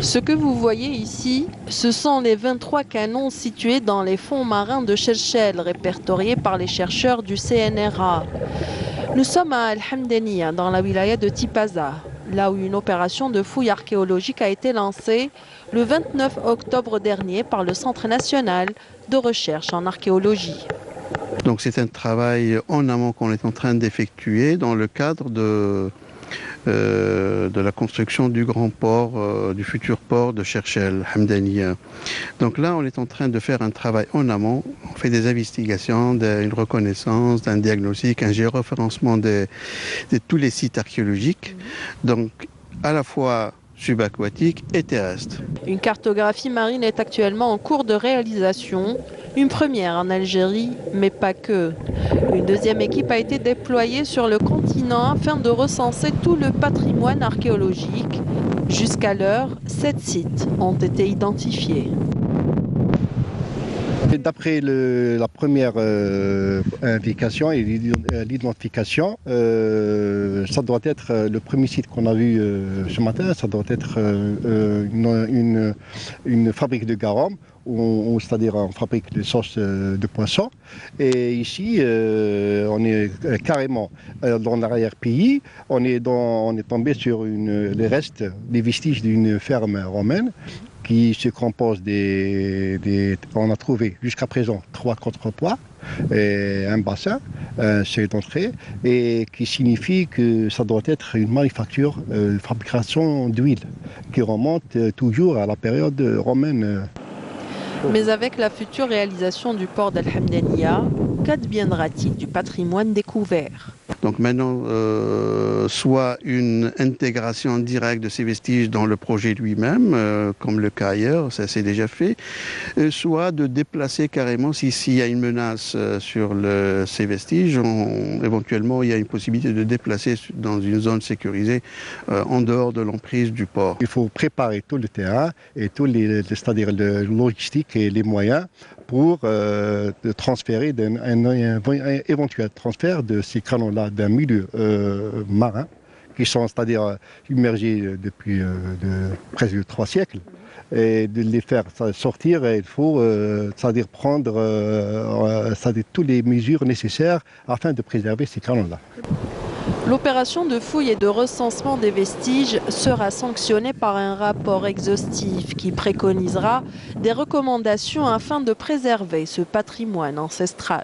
Ce que vous voyez ici, ce sont les 23 canons situés dans les fonds marins de Chelchel, répertoriés par les chercheurs du CNRA. Nous sommes à Al-Hamdaniya, dans la wilaya de Tipaza, là où une opération de fouille archéologique a été lancée le 29 octobre dernier par le Centre national de recherche en archéologie. Donc c'est un travail en amont qu'on est en train d'effectuer dans le cadre de la construction du grand port, du futur port de Cherchel, Hamdaniya. Donc là, on est en train de faire un travail en amont. On fait des investigations, une reconnaissance, un diagnostic, un géoréférencement de tous les sites archéologiques. Donc à la fois subaquatique et terrestre. Une cartographie marine est actuellement en cours de réalisation, une première en Algérie, mais pas que. Une deuxième équipe a été déployée sur le continent afin de recenser tout le patrimoine archéologique. Jusqu'à l'heure, 7 sites ont été identifiés. D'après la première indication et l'identification, ça doit être le premier site qu'on a vu ce matin, ça doit être une fabrique de garum, c'est-à-dire une fabrique de sauce de poisson. Et ici, on est carrément dans l'arrière-pays, on est tombé sur les restes, les vestiges d'une ferme romaine, qui se compose on a trouvé jusqu'à présent 3 contrepoids, et un bassin, un seuil d'entrée, et qui signifie que ça doit être une manufacture, fabrication d'huile, qui remonte toujours à la période romaine. Mais avec la future réalisation du port d'Al-Hamdaniya, qu'adviendra-t-il du patrimoine découvert ? Donc maintenant, soit une intégration directe de ces vestiges dans le projet lui-même, comme le cas ailleurs, ça s'est déjà fait, soit de déplacer carrément, s'il y a une menace sur ces vestiges, éventuellement il y a une possibilité de déplacer dans une zone sécurisée en dehors de l'emprise du port. Il faut préparer tout le terrain et c'est-à-dire le logistique et les moyens pour transférer un éventuel transfert de ces canons-là d'un milieu marin, qui sont c'est-à-dire immergés depuis presque 3 siècles, et de les faire sortir, il faut c'est-à-dire prendre toutes les mesures nécessaires afin de préserver ces canons-là. L'opération de fouille et de recensement des vestiges sera sanctionnée par un rapport exhaustif qui préconisera des recommandations afin de préserver ce patrimoine ancestral.